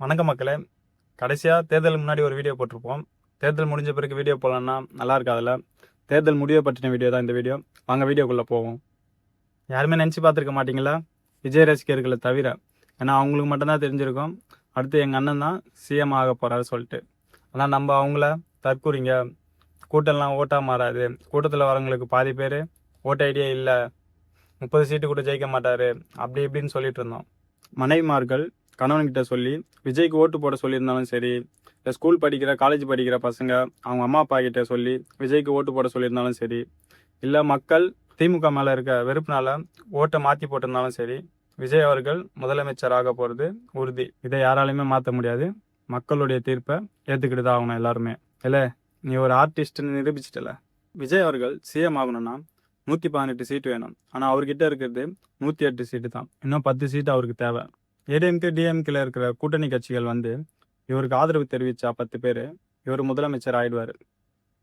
வணக்க மக்களே. கடைசியாக தேர்தலுக்கு முன்னாடி ஒரு வீடியோ போட்டிருப்போம். தேர்தல் முடிஞ்ச பிறகு வீடியோ போடலான்னா நல்லா இருக்காதுல்ல. தேர்தல் முடிவை பற்றின வீடியோ தான் இந்த வீடியோ. வாங்க வீடியோக்குள்ளே போவோம். யாருமே நினச்சி பார்த்துருக்க மாட்டிங்களா, விஜய் ரசிகர்களை தவிர. ஏன்னா அவங்களுக்கு மட்டும்தான் தெரிஞ்சிருக்கும் அடுத்து எங்கள் அண்ணன் தான் சிஎம் ஆக போகிறாரு சொல்லிட்டு. ஆனால் நம்ம அவங்கள தற்கூறிங்க, கூட்டம்லாம் ஓட்டாக மாறாது, கூட்டத்தில் வரவங்களுக்கு பாதி பேர் ஓட்ட ஐடியா இல்லை, 30 சீட்டு கூட ஜெயிக்க மாட்டார், அப்படி இப்படின்னு சொல்லிட்டு இருந்தோம். மனைவிமார்கள் கணவன்கிட்ட சொல்லி விஜய்க்கு ஓட்டு போட சொல்லியிருந்தாலும் சரி, இல்லை ஸ்கூல் படிக்கிற காலேஜ் படிக்கிற பசங்க அவங்க அம்மா அப்பா கிட்ட சொல்லி விஜய்க்கு ஓட்டு போட சொல்லியிருந்தாலும் சரி, இல்லை மக்கள் திமுக மேலே இருக்க வெறுப்புனால ஓட்டை மாற்றி போட்டிருந்தாலும் சரி, விஜய் அவர்கள் முதலமைச்சராக போகிறது உறுதி. இதை யாராலையுமே மாற்ற முடியாது. மக்களுடைய தீர்ப்பை ஏற்றுக்கிட்டு தான் ஆகணும் எல்லாருமே. இல்லை, நீ ஒரு ஆர்டிஸ்ட்னு நிரூபிச்சிட்டல. விஜய் அவர்கள் சிஎம் ஆகணும்னா 118 சீட்டு வேணும். ஆனால் அவர்கிட்ட இருக்கிறது 108 சீட்டு தான். இன்னும் 10 சீட்டு அவருக்கு தேவை. ஏடிஎம்கே டிஎம்கேல இருக்கிற கூட்டணி கட்சிகள் இவருக்கு ஆதரவு தெரிவித்தா 10 பேர் இவர் முதலமைச்சர் ஆயிடுவார்.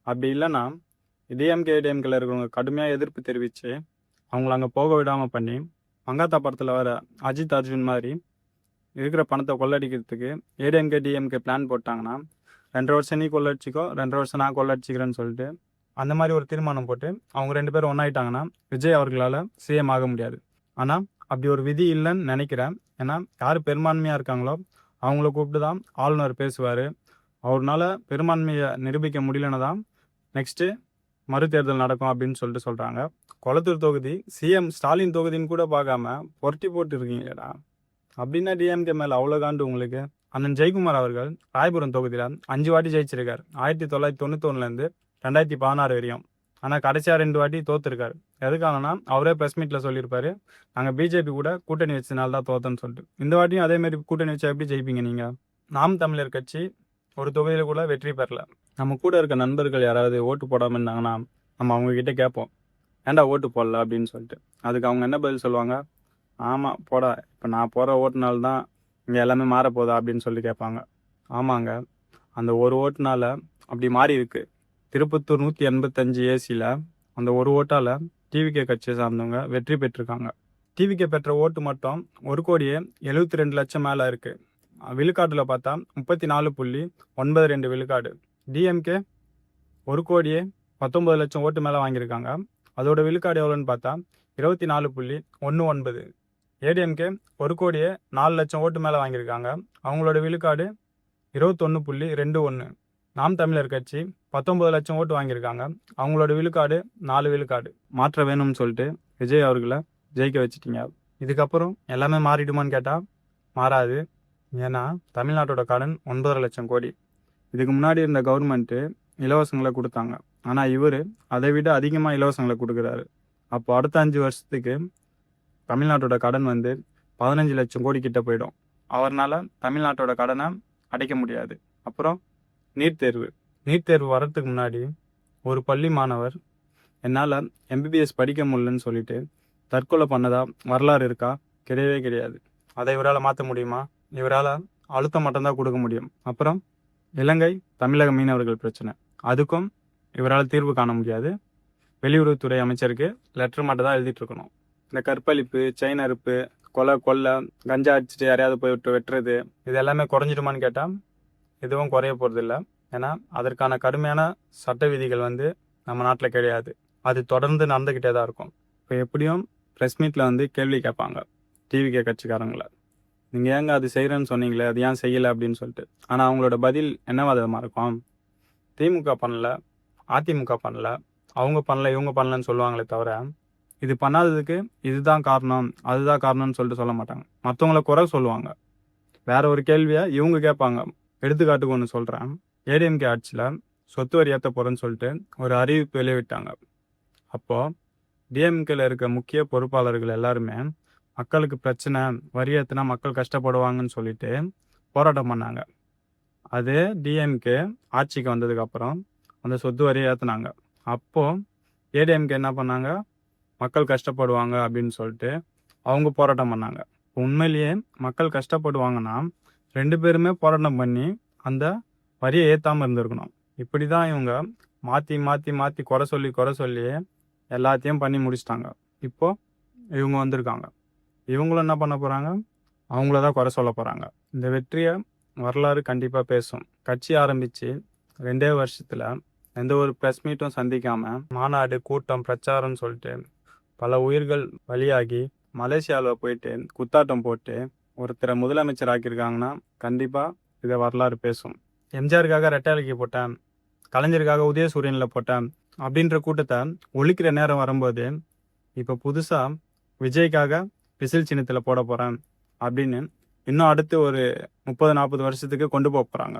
அப்படி இல்லைன்னா டிஎம்கே ஏடிஎம்கேல இருக்கிறவங்க கடுமையாக எதிர்ப்பு தெரிவித்து அவங்கள அங்கே போக விடாமல் பண்ணி, மங்காத்தா படத்தில் வர அஜித் அர்ஜுன் மாதிரி இருக்கிற பணத்தை கொள்ளடிக்கிறதுக்கு ஏடிஎம்கே டிஎம்கே பிளான் போட்டாங்கன்னா 2 வருஷம் நீ கொள்ளடிச்சிக்கோ, 2 வருஷம் நான் கொள்ளடிச்சிக்கிறேன்னு சொல்லிட்டு அந்த மாதிரி ஒரு தீர்மானம் போட்டு அவங்க 2 பேரும் ஒன்றாயிட்டாங்கன்னா விஜய் அவர்களால் சிஎம் ஆக முடியாது. ஆனால் அப்படி ஒரு விதி இல்லைன்னு நினைக்கிறேன். ஏன்னா யார் பெரும்பான்மையாக இருக்காங்களோ அவங்கள கூப்பிட்டு தான் ஆளுநர் பேசுவார். அவரால் பெரும்பான்மையை நிரூபிக்க முடியலன்னு தான் நெக்ஸ்ட்டு மறுதேர்தல் நடக்கும் அப்படின்னு சொல்லிட்டு சொல்கிறாங்க. கொளத்தூர் தொகுதி சிஎம் ஸ்டாலின் தொகுதின்னு கூட பார்க்காம புரட்டி போட்டு இருக்கீங்களேடா. அப்படின்னா டிஎம்கே மேலே அவ்வளோ காண்டு உங்களுக்கு. அண்ணன் ஜெயக்குமார் அவர்கள் ராயபுரம் தொகுதியில் 5 வாட்டி ஜெயிச்சிருக்கார், 1991லேருந்து 2016 வரையும். ஆனால் கடைசியாக 2 வாட்டி தோற்றுருக்காரு. எதுக்காகனா அவரே ப்ரெஸ் மீட்டில் சொல்லியிருப்பாரு, நாங்கள் பிஜேபி கூட கூட்டணி வச்சதுனால தான் தோத்தோன்னு சொல்லிட்டு. இந்த வாட்டியும் அதேமாரி கூட்டணி வச்சா எப்படி ஜெயிப்பீங்க நீங்கள்? நாம் தமிழர் கட்சி ஒரு தொகுதியில் கூட வெற்றி பெறல. நம்ம கூட இருக்க நண்பர்கள் யாராவது ஓட்டு போடாமல் இருந்தாங்கன்னா நம்ம அவங்கக்கிட்ட கேட்போம், ஏன்டா ஓட்டு போடல அப்படின்னு சொல்லிட்டு. அதுக்கு அவங்க என்ன பதில் சொல்லுவாங்க? ஆமாம் போடா, இப்போ நான் போகிற ஓட்டுனால தான் இங்கே எல்லாமே மாறப்போதா அப்படின்னு சொல்லி கேட்பாங்க. ஆமாங்க, அந்த ஒரு ஓட்டுனால அப்படி மாறி இருக்கு. திருப்பத்தூர் 185 ஏசியில் அந்த ஒரு ஓட்டால் டிவிகே கட்சியை சார்ந்தவங்க வெற்றி பெற்றிருக்காங்க. டிவிகே பெற்ற ஓட்டு மட்டும் 1,72,00,000 மேலே இருக்குது. விழுக்காட்டில் பார்த்தா 34.92 விழுக்காடு. டிஎம்கே 1,19,00,000 ஓட்டு மேலே வாங்கியிருக்காங்க. அதோட விழுக்காடு எவ்வளோன்னு பார்த்தா 24.19. ஏடிஎம்கே 1,04,00,000 ஓட்டு மேலே வாங்கியிருக்காங்க. அவங்களோட விழுக்காடு 21.21. நாம் தமிழர் கட்சி 19 லட்சம் ஓட்டு வாங்கியிருக்காங்க. அவங்களோட விழுக்காடு 4 விழுக்காடு. மாற்ற வேணும்னு சொல்லிட்டு விஜய் அவர்களை ஜெயிக்க வச்சுட்டீங்க. இதுக்கப்புறம் எல்லாமே மாறிடுமான்னு கேட்டால் மாறாது. ஏன்னா தமிழ்நாட்டோட கடன் 9.5 லட்சம் கோடி. இதுக்கு முன்னாடி இருந்த கவர்மெண்ட்டு இலவசங்களை கொடுத்தாங்க. ஆனால் இவர் அதை விட அதிகமாக இலவசங்களை கொடுக்குறாரு. அப்போ அடுத்த 5 வருஷத்துக்கு தமிழ்நாட்டோட கடன் 15 லட்சம் கோடி கிட்ட போயிடும். அவரால் தமிழ்நாட்டோட கடனை அடைக்க முடியாது. அப்புறம் நீட் தேர்வு வர்றதுக்கு முன்னாடி ஒரு பள்ளி மாணவர் என்னால் எம்பிபிஎஸ் படிக்க முடியலன்னு சொல்லிட்டு தற்கொலை பண்ணதா வரலாறு இருக்கா? கிடையவே கிடையாது. அதை இவரால் மாற்ற முடியுமா? இவரால் அழுத்தம் மட்டும்தான் கொடுக்க முடியும். அப்புறம் இலங்கை தமிழக மீனவர்கள் பிரச்சனை, அதுக்கும் இவரால் தீர்வு காண முடியாது. வெளியுறவுத்துறை அமைச்சருக்கு லெட்டர் மட்டும் தான் எழுதிட்டு இருக்கணும். இந்த கற்பழிப்பு, செயின் அறுப்பு, கொலை, கஞ்சா அடிச்சுட்டு யாரையாவது போய் விட்டு வெட்டுறது, இது எல்லாமே குறைஞ்சிடுமான்னு கேட்டால் எதுவும் குறைய போகிறதில்ல. ஏன்னா அதற்கான கடுமையான சட்ட விதிகள் நம்ம நாட்டில் கிடையாது. அது தொடர்ந்து நடந்துக்கிட்டே தான் இருக்கும். இப்போ எப்படியும் ப்ரெஸ் மீட்டில் கேள்வி கேட்பாங்க டிவிகே கட்சிக்காரங்களை, நீங்கள் ஏங்க அது செய்கிறேன்னு சொன்னீங்களே, அது ஏன் செய்யலை அப்படின்னு சொல்லிட்டு. ஆனால் அவங்களோட பதில் என்ன விதமாக இருக்கும்? திமுக பண்ணல, அதிமுக பண்ணல, அவங்க பண்ணல, இவங்க பண்ணலன்னு சொல்லுவாங்களே தவிர இது பண்ணாததுக்கு இதுதான் காரணம், அதுதான் காரணம்னு சொல்லிட்டு சொல்ல மாட்டாங்க. மற்றவங்கள குறை சொல்லுவாங்க. வேற ஒரு கேள்வியை இவங்க கேட்பாங்க. எடுத்துக்காட்டுக்கு ஒன்று சொல்கிறேன். ஏடிஎம்கே ஆட்சியில் சொத்து வரி ஏற்ற போகிறேன்னு சொல்லிட்டு ஒரு அறிவிப்பு வெளியிட்டாங்க. அப்போது டிஎம்கேல இருக்க முக்கிய பொறுப்பாளர்கள் எல்லாருமே மக்களுக்கு பிரச்சனை, வரி ஏற்றினா மக்கள் கஷ்டப்படுவாங்கன்னு சொல்லிட்டு போராட்டம் பண்ணாங்க. அதே டிஎம்கே ஆட்சிக்கு வந்ததுக்கப்புறம் அந்த சொத்து வரியை ஏற்றினாங்க. அப்போது ஏடிஎம்கே என்ன பண்ணாங்க? மக்கள் கஷ்டப்படுவாங்க அப்படின்னு சொல்லிட்டு அவங்க போராட்டம் பண்ணாங்க. உண்மையிலேயே மக்கள் கஷ்டப்படுவாங்கன்னா 2 பேருமே போராட்டம் பண்ணி அந்த வரியை ஏற்றாமல் இருந்திருக்கணும். இப்படி தான் இவங்க மாற்றி மாற்றி மாற்றி குறை சொல்லி எல்லாத்தையும் பண்ணி முடிச்சிட்டாங்க. இப்போது இவங்க வந்திருக்காங்க. இவங்களும் என்ன பண்ண போகிறாங்க? அவங்கள தான் குறை சொல்ல போகிறாங்க. இந்த வெற்றியை வரலாறு கண்டிப்பாக பேசும். கட்சி ஆரம்பித்து 2 வருஷத்தில் எந்த ஒரு ப்ரெஸ் மீட்டும் சந்திக்காமல் மாநாடு, கூட்டம், பிரச்சாரம்னு சொல்லிட்டு பல உயிர்கள் பலியாகி மலேசியாவில் போயிட்டு குத்தாட்டம் போட்டு ஒருத்தரை முதலமைச்சர் ஆக்கியிருக்காங்கன்னா கண்டிப்பாக இதை வரலாறு பேசும். எம்ஜிஆருக்காக ரெட்டைலைக்கு போட்டேன், கலைஞருக்காக உதயசூரியனில் போட்டேன் அப்படின்ற கூட்டத்தை ஒழிக்கிற நேரம் வரும்போது இப்போ புதுசாக விஜய்க்காக விசில் சின்னத்தில் போட போகிறேன் அப்படின்னு இன்னும் அடுத்து ஒரு 30-40 வருஷத்துக்கு கொண்டு போக போகிறாங்க.